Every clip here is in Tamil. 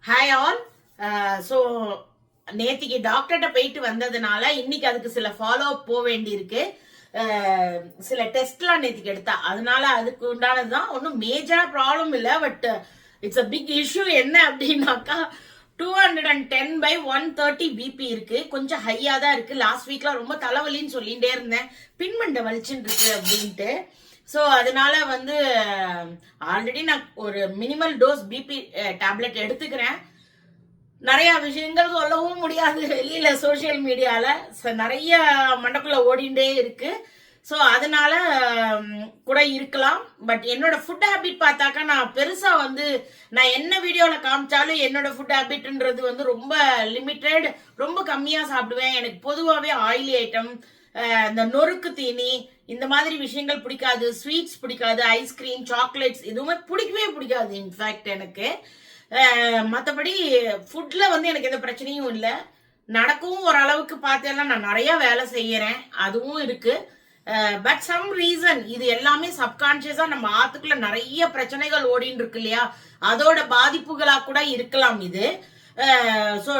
Hi all. ஸோ நேத்திக்கு டாக்டர்கிட்ட போயிட்டு வந்ததுனால இன்னைக்கு அதுக்கு சில ஃபாலோ அப் போக வேண்டியிருக்கு. சில டெஸ்ட்லாம் நேத்திக்கு எடுத்தா, அதனால அதுக்கு உண்டானதுதான். ஒன்றும் மேஜரா ப்ராப்ளம் இல்லை, but it's a big issue. என்ன அப்படின்னாக்கா 210/130 பிபி இருக்கு. கொஞ்சம் ஹையா தான் இருக்கு. லாஸ்ட் வீக்ல ரொம்ப தலைவலின்னு சொல்லிட்டே இருந்தேன், பின்மண்டை வலிச்சுட்டு இருக்கு அப்படின்ட்டு. ஸோ அதனால ஆல்ரெடி நான் ஒரு மினிமல் டோஸ் பிபி டேப்லெட் எடுத்துக்கிறேன். நிறைய விஷயங்கள் சொல்லவும் முடியாது வெளியில சோசியல் மீடியால, நிறைய மண்டக்குள்ள ஓடிண்டே இருக்கு. ஸோ அதனால கூட இருக்கலாம். பட் என்னோட ஃபுட் ஹேபிட் பார்த்தாக்கா, நான் பெருசா நான் என்ன வீடியோல காமிச்சாலும் என்னோட ஃபுட் ஹேபிட்ன்றது ரொம்ப லிமிட்டெட், ரொம்ப கம்மியா சாப்பிடுவேன். எனக்கு பொதுவாகவே ஆயிலி ஐட்டம், இந்த நொறுக்கு தீனி, இந்த மாதிரி விஷயங்கள் பிடிக்காது. ஸ்வீட்ஸ் பிடிக்காது, ஐஸ்கிரீம், சாக்லேட்ஸ் எதுவுமே பிடிக்கவே பிடிக்காது. இன்ஃபேக்ட் எனக்கு மற்றபடி ஃபுட்ல எனக்கு எந்த பிரச்சனையும் இல்லை. நடக்கவும் ஓரளவுக்கு பார்த்தேன்னா நான் நிறைய வேலை செய்யறேன், அதுவும் இருக்கு. பட் சம் ரீசன் இது எல்லாமே சப்கான்சியஸா நம்ம ஆத்துக்குள்ள நிறைய பிரச்சனைகள் ஓடின்னு இருக்கு இல்லையா, அதோட பாதிப்புகளா கூட இருக்கலாம் இது. ஸோ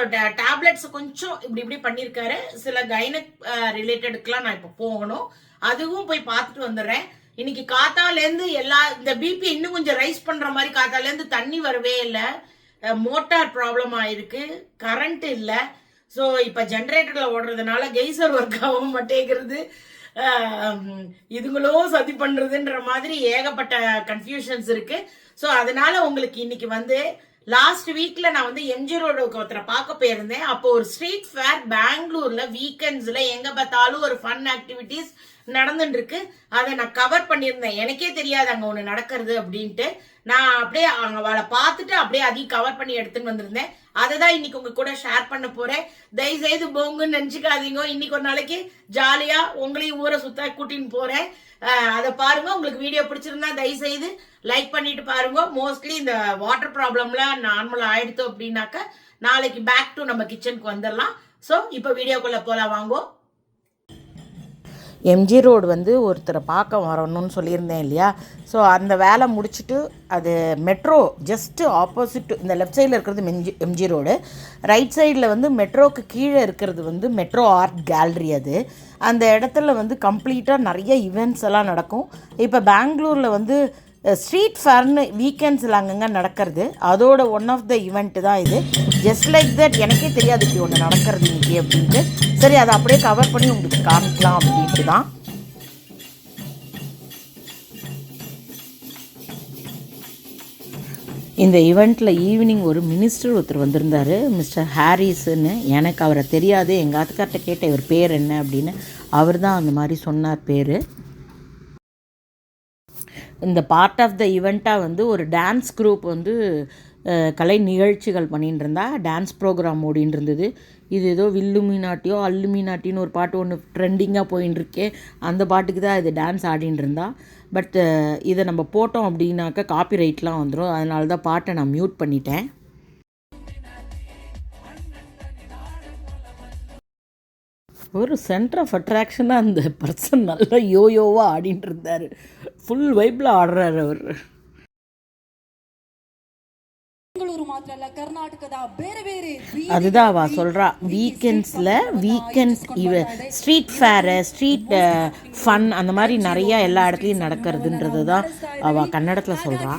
டேப்லெட்ஸ் கொஞ்சம் இப்படி இப்படி பண்ணியிருக்காரு. சில கைனக் ரிலேட்டடுக்குலாம் நான் இப்போ போகணும், அதுவும் போய் பார்த்துட்டு வந்துடுறேன். இன்னைக்கு காத்தாலேருந்து இந்த பிபி இன்னும் கொஞ்சம் ரைஸ் பண்ற மாதிரி காத்தாலேருந்து தண்ணி வரவே இல்லை. மோட்டார் ப்ராப்ளம் ஆயிருக்கு, கரண்ட் இல்லை. ஸோ இப்போ ஜென்ரேட்டர்ல ஓடுறதுனால கெய்சர் ஒர்க் ஆகவும் மாட்டேங்கிறது. இதுங்களும் சதி பண்றதுன்ற மாதிரி ஏகப்பட்ட கன்ஃபியூஷன்ஸ் இருக்கு. ஸோ அதனால உங்களுக்கு இன்னைக்கு லாஸ்ட் வீக்ல நான் எம்ஜி ரோடுக்கு ஒருத்தரை பார்க்க போயிருந்தேன். அப்போ ஒரு ஸ்ட்ரீட் ஃபேர் பெங்களூர்ல வீக்கெண்ட்ஸ்ல எங்க பார்த்தாலும் ஒரு ஃபன் ஆக்டிவிட்டிஸ் நடந்துட்டு இருக்கு. அதை நான் கவர் பண்ணியிருந்தேன். எனக்கே தெரியாது அங்க ஒண்ணு நடக்கிறது அப்படின்ட்டு. நான் அப்படியே அவளை பார்த்துட்டு அப்படியே அதையும் கவர் பண்ணி எடுத்துன்னு வந்திருந்தேன். அதை தான் இன்னைக்கு உங்க கூட ஷேர் பண்ண போறேன். தயவு செய்து போங்குன்னு நினைச்சுக்காதீங்க. இன்னைக்கு ஒரு நாளைக்கு ஜாலியா உங்களையும் ஊரை சுத்த கூட்டின்னு போறேன். அதை பாருங்க. உங்களுக்கு வீடியோ பிடிச்சிருந்தா தயவு செய்து லைக் பண்ணிட்டு பாருங்க. மோஸ்ட்லி இந்த வாட்டர் ப்ராப்ளம்லாம் நார்மல் ஆயிடுத்து அப்படின்னாக்க நாளைக்கு பேக் டு நம்ம கிச்சனுக்கு வந்துடலாம். ஸோ இப்போ வீடியோக்குள்ள போலாம் வாங்கோ. எம்ஜி ரோடு ஒருத்தரை பார்க்க வரணும்னு சொல்லியிருந்தேன் இல்லையா. ஸோ அந்த வேலை முடிச்சுட்டு அது மெட்ரோ ஜஸ்ட்டு ஆப்போசிட், இந்த லெஃப்ட் சைடில் இருக்கிறது எம்ஜி ரோடு, ரைட் சைடில் மெட்ரோக்கு கீழே இருக்கிறது மெட்ரோ ஆர்ட் கேலரி. அது அந்த இடத்துல கம்ப்ளீட்டாக நிறைய ஈவெண்ட்ஸ் எல்லாம் நடக்கும். இப்போ பெங்களூரில் ஸ்ட்ரீட் ஃபேர்னு வீக்கெண்ட்ஸில் அங்கங்கே நடக்கிறது, அதோட ஒன் ஆஃப் த ஈவெண்ட்டு தான் இது. ஜஸ்ட் லைக் தட், எனக்கே தெரியாது இப்படி ஒன்று நடக்கிறது இன்னைக்கு அப்படின்ட்டு. சரி, அதை அப்படியே கவர் பண்ணி உங்களுக்கு காமிக்கலாம் அப்படின்ட்டு தான். இந்த ஈவெண்ட்டில் ஈவினிங் ஒரு மினிஸ்டர் ஒருத்தர் வந்திருந்தார், மிஸ்டர் ஹாரிஸ்ன்னு. எனக்கு அவரை தெரியாது. எங்கள் ஆத்துக்கார்ட்ட கேட்ட இவர் பேர் என்ன அப்படின்னு. அவர் தான் அந்த மாதிரி சொன்னார் பேர். இந்த பார்ட் ஆஃப் த ஈவெண்ட்டாக ஒரு டான்ஸ் குரூப் கலை நிகழ்ச்சிகள் பண்ணிகிட்டு இருந்தா, டான்ஸ் ப்ரோக்ராம் ஓடின்னு இருந்தது. இது ஏதோ வில்லுமினாட்டியோ அல்லுமினாட்டின்னு ஒரு பாட்டு ஒன்று ட்ரெண்டிங்காக போயின்னு இருக்கே, அந்த பாட்டுக்கு தான் இது டான்ஸ் ஆடின்னு இருந்தா. பட் இதை நம்ம போட்டோம் அப்படின்னாக்கா காப்பிரைட்லாம் வந்துடும். அதனால தான் பாட்டை நான் மியூட் பண்ணிட்டேன். ஒரு சென்டர் ஆஃப் அட்ராக்ஷனாக அந்த பர்சன் நல்லா யோயோவாக ஆடிட்டு இருந்தார். ஃபுல் வைப்பில் ஆடுறாரு அவர். அதுதான் அவ சொல்கிறா, வீக்கெண்ட்ஸில் weekend street fair, street fun அந்த மாதிரி நிறையா எல்லா இடத்துலையும் நடக்கிறதுன்றது தான் அவள் கன்னடத்தில் சொல்கிறா.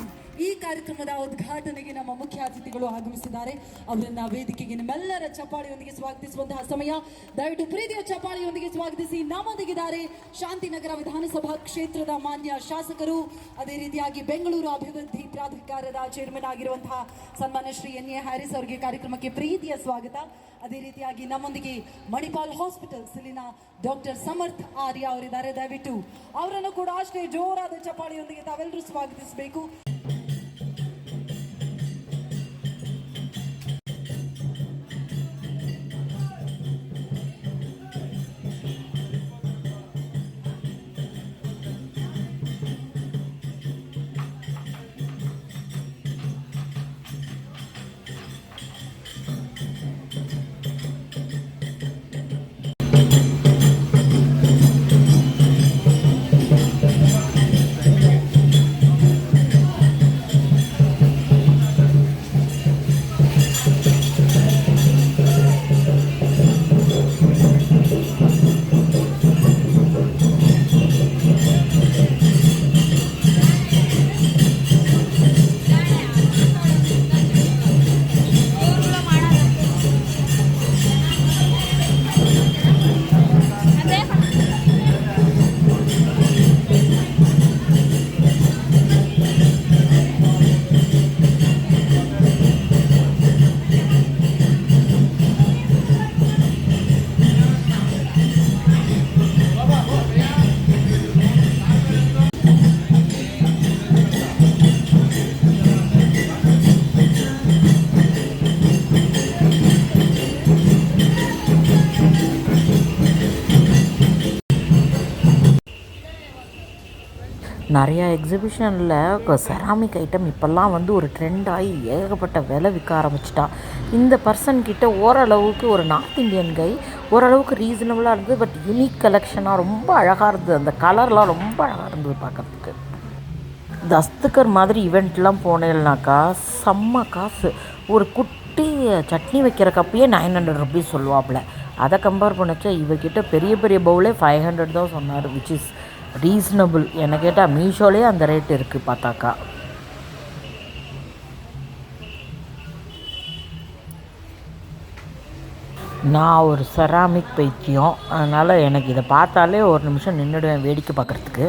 ಈ ಕಾರ್ಯಕ್ರಮದ ಉದ್ಘಾಟನೆಗೆ ನಮ್ಮ ಮುಖ್ಯ ಅತಿಥಿಗಳು ಆಗಮಿಸಿದ್ದಾರೆ. ಅವರನ್ನ ವೇದಿಕೆಗೆ ನಿಮ್ಮೆಲ್ಲರ ಚಪ್ಪಾಳೆಯೊಂದಿಗೆ ಸ್ವಾಗತಿಸುವಂತಹ ಸಮಯ. ದಯವಿಟ್ಟು ಪ್ರೀತಿಯ ಚಪ್ಪಾಳೆಯೊಂದಿಗೆ ಸ್ವಾಗತಿಸಿ. ನಮ್ಮೊಂದಿಗಿದ್ದಾರೆ ಶಾಂತಿನಗರ ವಿಧಾನಸಭಾ ಕ್ಷೇತ್ರದ ಮಾನ್ಯ ಶಾಸಕರು, ಅದೇ ರೀತಿಯಾಗಿ ಬೆಂಗಳೂರು ಅಭಿವೃದ್ಧಿ ಪ್ರಾಧಿಕಾರದ ಚೇರ್ಮನ್ ಆಗಿರುವಂತಹ ಸನ್ಮಾನ್ಯ ಶ್ರೀ ಎನ್ ಎ ಹ್ಯಾರಿಸ್ ಅವರಿಗೆ ಕಾರ್ಯಕ್ರಮಕ್ಕೆ ಪ್ರೀತಿಯ ಸ್ವಾಗತ. ಅದೇ ರೀತಿಯಾಗಿ ನಮ್ಮೊಂದಿಗೆ ಮಣಿಪಾಲ್ ಹಾಸ್ಪಿಟಲ್ಸ್ ಇಲ್ಲಿನ ಡಾಕ್ಟರ್ ಸಮರ್ಥ್ ಆರ್ಯ ಅವರಿದ್ದಾರೆ. ದಯವಿಟ್ಟು ಅವರನ್ನು ಕೂಡ ಅಷ್ಟೇ ಜೋರಾದ ಚಪ್ಪಾಳೆಯೊಂದಿಗೆ ತಾವೆಲ್ಲರೂ ಸ್ವಾಗತಿಸಬೇಕು. நிறையா எக்ஸிபிஷனில் செராமிக் ஐட்டம் இப்போல்லாம் வந்து ஒரு ட்ரெண்டாகி ஏகப்பட்ட விலை விற்க ஆரம்பிச்சிட்டா. இந்த பர்சன்கிட்ட ஓரளவுக்கு ஒரு நார்த் இந்தியன் கை ஓரளவுக்கு ரீசனபுளாக இருந்தது. பட் யூனிக் கலெக்ஷனாக ரொம்ப அழகாக இருந்தது. அந்த கலர்லாம் ரொம்ப அழகாக இருந்தது பார்க்குறதுக்கு. தஸ்துக்கர் மாதிரி ஈவெண்ட்லாம் போனேன்னாக்கா செம்ம காசு. ஒரு குட்டி சட்னி வைக்கிற கப்பையே 900 ருபீஸ் சொல்லுவாப்புல. அதை கம்பேர் பண்ணச்சா இவர்கிட்ட பெரிய பெரிய பவுலே 500 தான் சொன்னார், விச் இஸ் ரீசனபிள். என்னை கேட்டால் மீஷோலேயே அந்த ரேட் இருக்குது பார்த்தாக்கா. நான் ஒரு செராமிக் பைத்தியம், அதனால் எனக்கு இதை பார்த்தாலே ஒரு நிமிஷம் நின்றுடுவேன் வேடிக்கை பார்க்குறதுக்கு.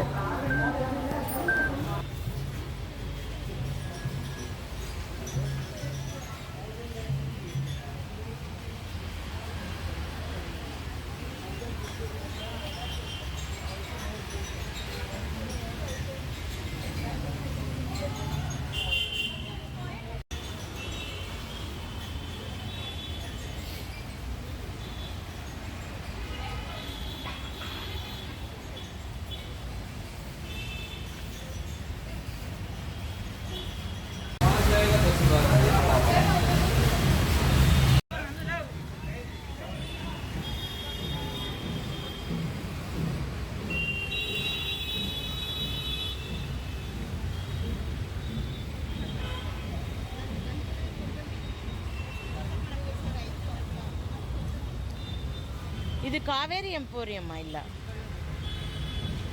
இது காவேரி எம்போரியமா? இல்ல,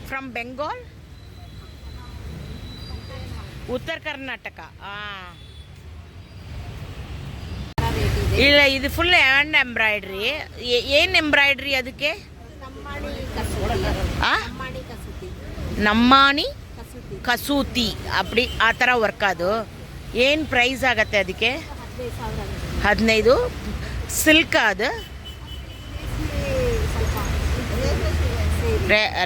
ஃப்ரம் பெங்கால், உத்தர் கர்நாடகா. ಇಲ್ಲ, ಇದು ಫುಲ್ ಹ್ಯಾಂಡ್ ಎಂಬ್ರಾಯ್ಡ್ರಿ. ಏನು ಎಂಬ್ರಾಯ್ಡ್ರಿ ಅದಕ್ಕೆ? ನಮ್ಮಾಣಿ ಕಸೂತಿ ಅಪ್ಪಡಿ ಆ ಥರ ವರ್ಕ್. ಅದು ಏನು ಪ್ರೈಸ್ ಆಗತ್ತೆ ಅದಕ್ಕೆ? 15. ಸಿಲ್ಕ್ ಅದು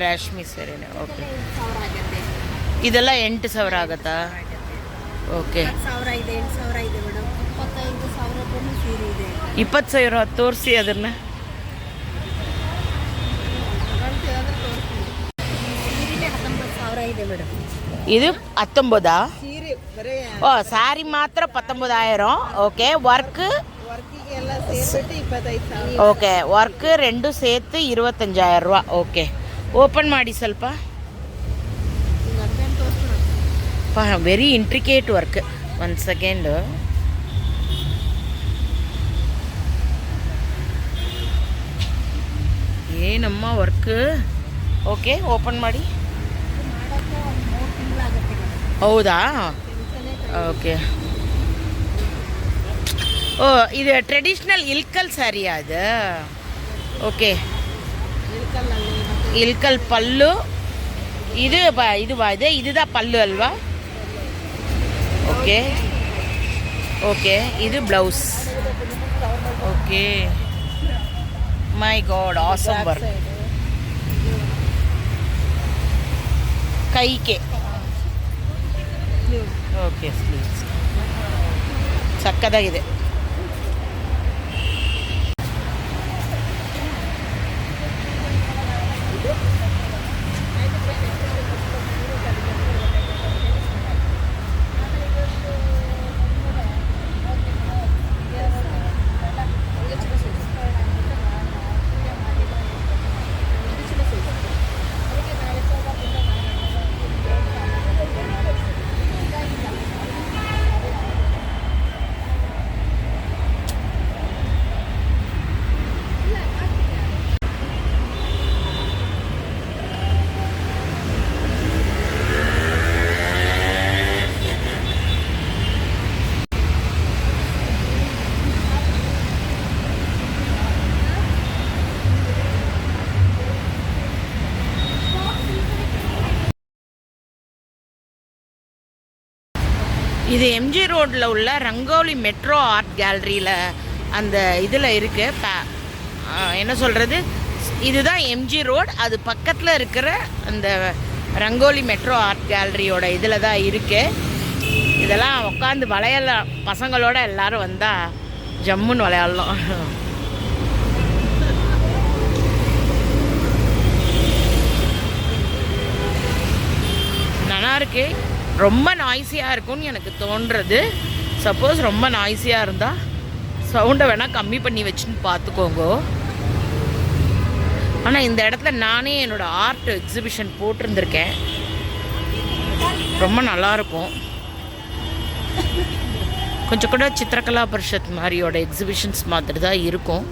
ರೇಷ್ಮೆ ಸೀರೆನೆ. ಓಕೆ, ಇದೆಲ್ಲ 8,000 ಆಗುತ್ತಾ? ಓಕೆ, 20,000 ತೋರಿಸಿ ಅದನ್ನ. ಇದು 19. ಓ, ಸ್ಯಾರಿ ಮಾತ್ರ 19,000. ಓಕೆ, ವರ್ಕ್ ಓಕೆ, ವರ್ಕ್ రెండు ಸೇರ್ತು 25,000 ರೂಪಾ. ಓಕೆ, ಓಪನ್ ಮಾಡಿ ಸ್ವಲ್ಪ. Very intricate work. 1 ಸೆಕೆಂಡ್. ಏನಮ್ಮ ವರ್ಕ್. ಓಕೆ, ಓಪನ್ ಮಾಡಿ. ಹೌದಾ? ಓಕೆ. ಓ, ಇದು ಟ್ರೆಡಿಷ್ನಲ್ ಇಲ್ಕಲ್ ಸ್ಯಾರಿಯಾ ಅದು? ಓಕೆ, ಇಲ್ಕಲ್ ಪಲ್ಲು. இதுதான் பல்லு அல்வா? ஓகே ஓகே, இது blouse. Okay, my God, awesome work. ಕೈಗೆ ಓಕೆ, ಸ್ಲೀವ್ಸ್ ಸಕ್ಕದಾಗಿದೆ. இது எம்ஜி ரோட்டில் உள்ள ரங்கோலி மெட்ரோ ஆர்ட் கேலரியில் அந்த இதில் இருக்குது. என்ன சொல்கிறது, இதுதான் எம்ஜி ரோட். அது பக்கத்தில் இருக்கிற அந்த ரங்கோலி மெட்ரோ ஆர்ட் கேலரியோட இதில் தான் இருக்குது. இதெல்லாம் உட்காந்து விளையாடலாம், பசங்களோட எல்லோரும் வந்தால் ஜம்முன்னு விளையாடலாம். நல்லா இருக்கு. ரொம்ப நாய்ஸியாக இருக்கும்னு எனக்கு தோன்றுறது. சப்போஸ் ரொம்ப நாய்ஸியாக இருந்தால் சவுண்டை வேணால் கம்மி பண்ணி வச்சுன்னு பார்த்துக்கோங்க. ஆனால் இந்த இடத்துல நானே என்னோடய ஆர்ட் எக்ஸிபிஷன் போட்டிருந்துருக்கேன். ரொம்ப நல்லாயிருக்கும். கொஞ்சம் கூட சித்திரகலா பரிஷத் மாதிரியோட எக்ஸிபிஷன்ஸ் மாதிரி தான் இருக்கும்.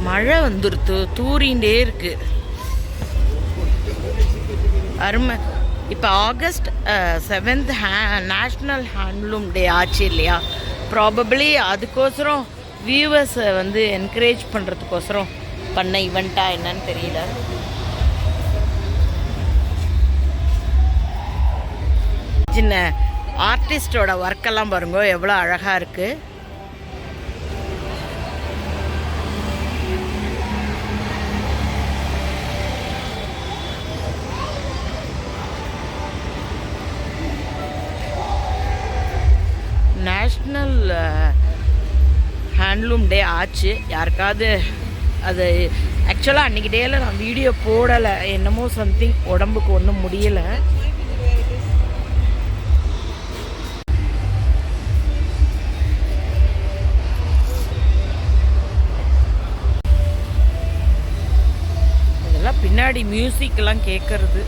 மழை வந்துடுத்து, தூரிண்டே இருக்கு. அருமை. இப்போ ஆகஸ்ட் 7th நேஷ்னல் ஹேண்ட்லூம் டே ஆச்சு இல்லையா? ப்ராபப்ளி அதுக்கோசரம் வியூவர்ஸை வந்து என்கரேஜ் பண்ணுறதுக்கோசரம் பண்ண ஈவெண்ட்டா என்னன்னு தெரியல. சின்ன ஆர்டிஸ்டோட ஒர்க்கெல்லாம் பாருங்க எவ்வளோ அழகாக இருக்குது. நேஷ்னல் ஹேண்ட்லூம் டே ஆச்சு. யாருக்காவது அது ஆக்சுவலாக அன்றைக்கி டேயில் நான் வீடியோ போடலை, என்னமோ சம்திங் உடம்புக்கு ஒன்றும் முடியலை. இதெல்லாம் பின்னாடி மியூசிக்லாம் கேட்குறது.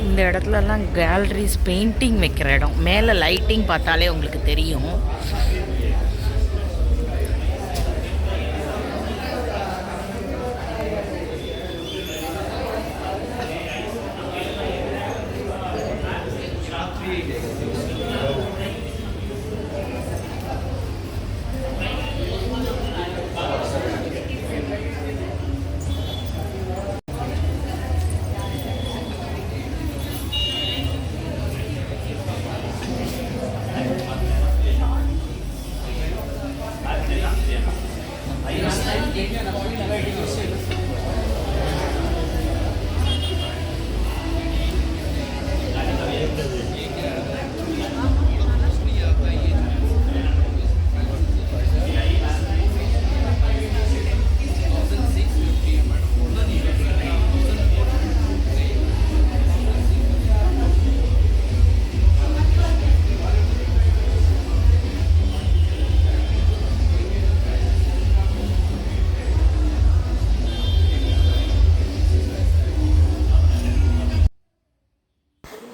இந்த இடத்துலலாம் கேலரிஸ் பெயிண்டிங் வைக்கிற இடம். மேலே லைட்டிங் பார்த்தாலே உங்களுக்கு தெரியும்.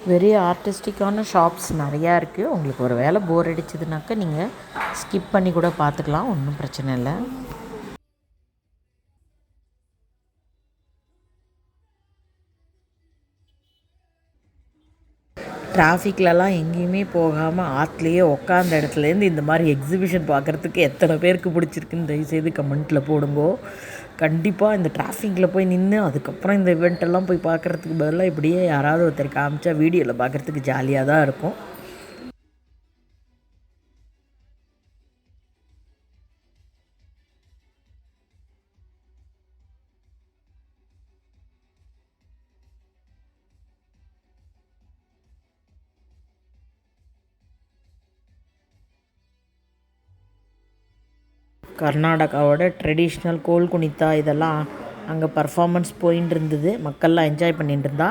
வெரி ஆர்டிஸ்டிக்கான ஷாப்ஸ் நிறையா இருக்குது. உங்களுக்கு ஒரு வேளை போர் அடிச்சதுனாக்கா நீங்கள் ஸ்கிப் பண்ணி கூட பார்த்துக்கலாம், ஒன்றும் பிரச்சனை இல்லை. டிராஃபிக்லலாம் எங்கேயுமே போகாமல் ஆற்றுலையே உட்காந்த இடத்துலேருந்து இந்த மாதிரி எக்ஸிபிஷன் பார்க்குறதுக்கு எத்தனை பேருக்கு பிடிச்சிருக்குன்னு தயவுசெய்து கமெண்ட்டில் போடுங்கோ. கண்டிப்பாக இந்த டிராஃபிக்கில் போய் நின்று அதுக்கப்புறம் இந்த இவெண்ட்டெல்லாம் போய் பார்க்குறதுக்கு பதிலாக இப்படியே யாராவது ஒருத்தர் காமிச்சா வீடியோவில் பார்க்குறதுக்கு ஜாலியாக தான் இருக்கும். கர்நாடகாவோட ட்ரெடிஷ்னல் கோல் குனித்தா இதெல்லாம் அங்கே பர்ஃபார்மன்ஸ் போயின்னு இருந்தது. மக்கள்லாம் என்ஜாய் பண்ணிட்டு இருந்தா.